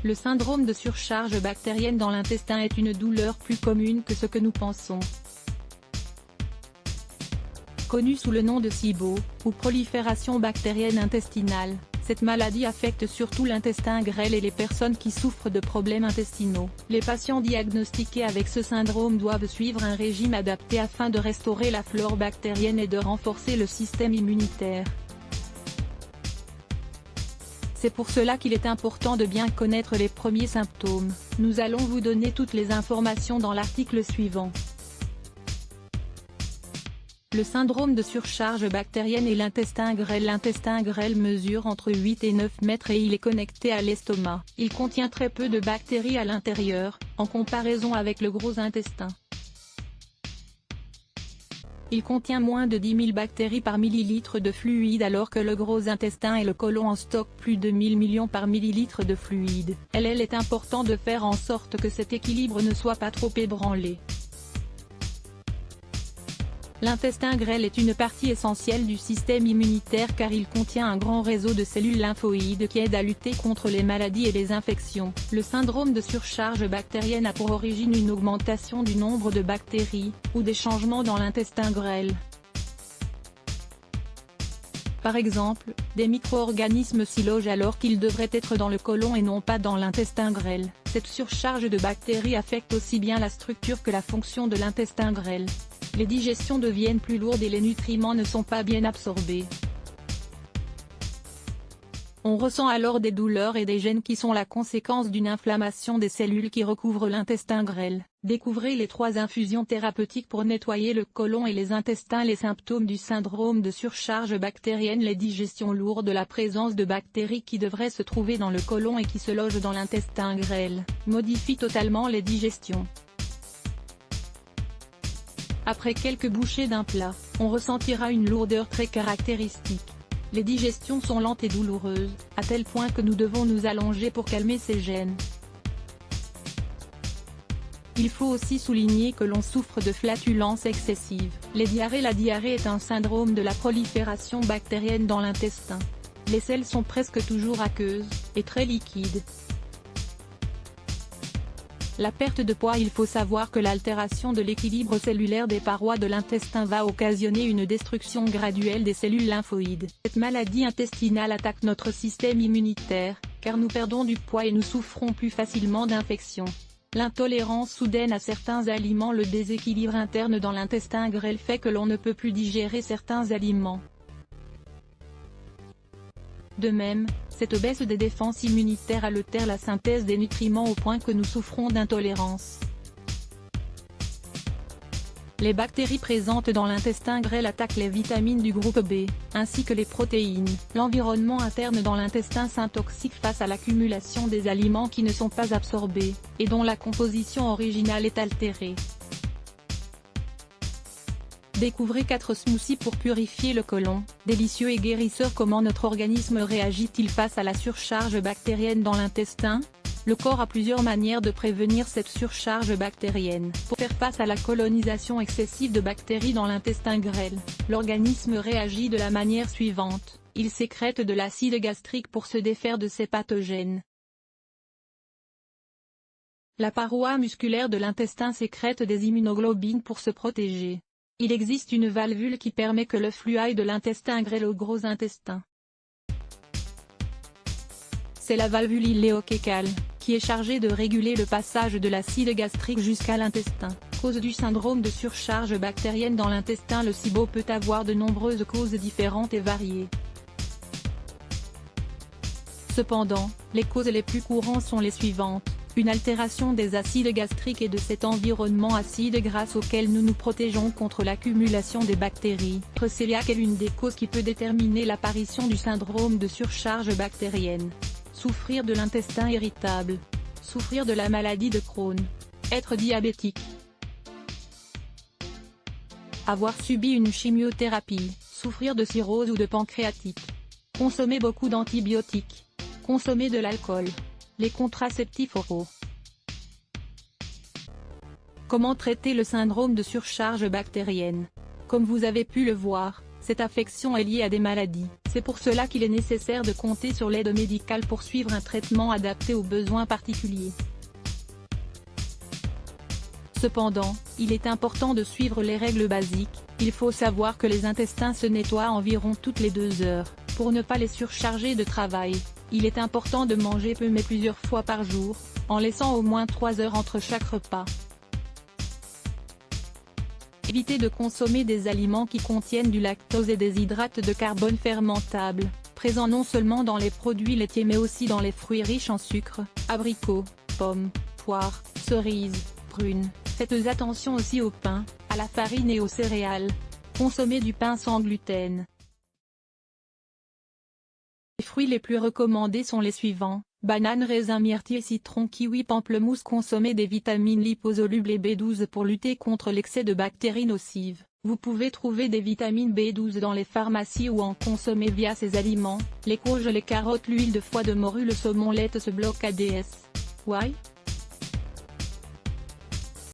Le syndrome de surcharge bactérienne dans l'intestin est une douleur plus commune que ce que nous pensons. Connue sous le nom de SIBO, ou prolifération bactérienne intestinale, cette maladie affecte surtout l'intestin grêle et les personnes qui souffrent de problèmes intestinaux. Les patients diagnostiqués avec ce syndrome doivent suivre un régime adapté afin de restaurer la flore bactérienne et de renforcer le système immunitaire. C'est pour cela qu'il est important de bien connaître les premiers symptômes. Nous allons vous donner toutes les informations dans l'article suivant. Le syndrome de surcharge bactérienne et l'intestin grêle. L'intestin grêle mesure entre 8 et 9 mètres et il est connecté à l'estomac. Il contient très peu de bactéries à l'intérieur, en comparaison avec le gros intestin. Il contient moins de 10 000 bactéries par millilitre de fluide alors que le gros intestin et le côlon en stockent plus de 1000 millions par millilitre de fluide. Il est important de faire en sorte que cet équilibre ne soit pas trop ébranlé. L'intestin grêle est une partie essentielle du système immunitaire car il contient un grand réseau de cellules lymphoïdes qui aident à lutter contre les maladies et les infections. Le syndrome de surcharge bactérienne a pour origine une augmentation du nombre de bactéries, ou des changements dans l'intestin grêle. Par exemple, des micro-organismes s'y logent alors qu'ils devraient être dans le côlon et non pas dans l'intestin grêle. Cette surcharge de bactéries affecte aussi bien la structure que la fonction de l'intestin grêle. Les digestions deviennent plus lourdes et les nutriments ne sont pas bien absorbés. On ressent alors des douleurs et des gènes qui sont la conséquence d'une inflammation des cellules qui recouvrent l'intestin grêle. Découvrez les 3 infusions thérapeutiques pour nettoyer le côlon et les intestins. Les symptômes du syndrome de surcharge bactérienne. Les digestions lourdes. La présence de bactéries qui devraient se trouver dans le côlon et qui se logent dans l'intestin grêle, modifie totalement les digestions. Après quelques bouchées d'un plat, on ressentira une lourdeur très caractéristique. Les digestions sont lentes et douloureuses, à tel point que nous devons nous allonger pour calmer ces gènes. Il faut aussi souligner que l'on souffre de flatulences excessives. Les diarrhées. La diarrhée est un syndrome de la prolifération bactérienne dans l'intestin. Les selles sont presque toujours aqueuses, et très liquides. La perte de poids. Il faut savoir que l'altération de l'équilibre cellulaire des parois de l'intestin va occasionner une destruction graduelle des cellules lymphoïdes. Cette maladie intestinale attaque notre système immunitaire, car nous perdons du poids et nous souffrons plus facilement d'infections. L'intolérance soudaine à certains aliments. Le déséquilibre interne dans l'intestin grêle fait que l'on ne peut plus digérer certains aliments. De même, cette baisse des défenses immunitaires altère la synthèse des nutriments au point que nous souffrons d'intolérance. Les bactéries présentes dans l'intestin grêle attaquent les vitamines du groupe B, ainsi que les protéines. L'environnement interne dans l'intestin s'intoxique face à l'accumulation des aliments qui ne sont pas absorbés, et dont la composition originale est altérée. Découvrez 4 smoothies pour purifier le côlon, délicieux et guérisseurs. Comment notre organisme réagit-il face à la surcharge bactérienne dans l'intestin? Le corps a plusieurs manières de prévenir cette surcharge bactérienne. Pour faire face à la colonisation excessive de bactéries dans l'intestin grêle, l'organisme réagit de la manière suivante. Il sécrète de l'acide gastrique pour se défaire de ces pathogènes. La paroi musculaire de l'intestin sécrète des immunoglobulines pour se protéger. Il existe une valvule qui permet que le flux aille de l'intestin grêle au gros intestin. C'est la valvule iléokécale, qui est chargée de réguler le passage de l'acide gastrique jusqu'à l'intestin. Cause du syndrome de surcharge bactérienne dans l'intestin. Le SIBO peut avoir de nombreuses causes différentes et variées. Cependant, les causes les plus courantes sont les suivantes. Une altération des acides gastriques et de cet environnement acide grâce auquel nous nous protégeons contre l'accumulation des bactéries. Le cœliaque est l'une des causes qui peut déterminer l'apparition du syndrome de surcharge bactérienne. Souffrir de l'intestin irritable. Souffrir de la maladie de Crohn. Être diabétique. Avoir subi une chimiothérapie. Souffrir de cirrhose ou de pancréatite. Consommer beaucoup d'antibiotiques. Consommer de l'alcool. Les contraceptifs oraux. Comment traiter le syndrome de surcharge bactérienne? Comme vous avez pu le voir, Cette affection est liée à des maladies, c'est pour cela qu'il est nécessaire de compter sur l'aide médicale pour suivre un traitement adapté aux besoins particuliers. Cependant, il est important de suivre les règles basiques. Il faut savoir que les intestins se nettoient environ toutes les 2 heures. Pour ne pas les surcharger de travail, il est important de manger peu mais plusieurs fois par jour, en laissant au moins 3 heures entre chaque repas. Évitez de consommer des aliments qui contiennent du lactose et des hydrates de carbone fermentables, présents non seulement dans les produits laitiers mais aussi dans les fruits riches en sucre, abricots, pommes, poires, cerises, prunes. Faites attention aussi au pain, à la farine et aux céréales. Consommez du pain sans gluten. Les fruits les plus recommandés sont les suivants: bananes, raisins, myrtilles, citron, kiwi, pamplemousse. Consommez des vitamines liposolubles et B12 pour lutter contre l'excès de bactéries nocives. Vous pouvez trouver des vitamines B12 dans les pharmacies ou en consommer via ces aliments: les courges, les carottes, l'huile de foie de morue, le saumon, lait, ce bloc ADS. Why?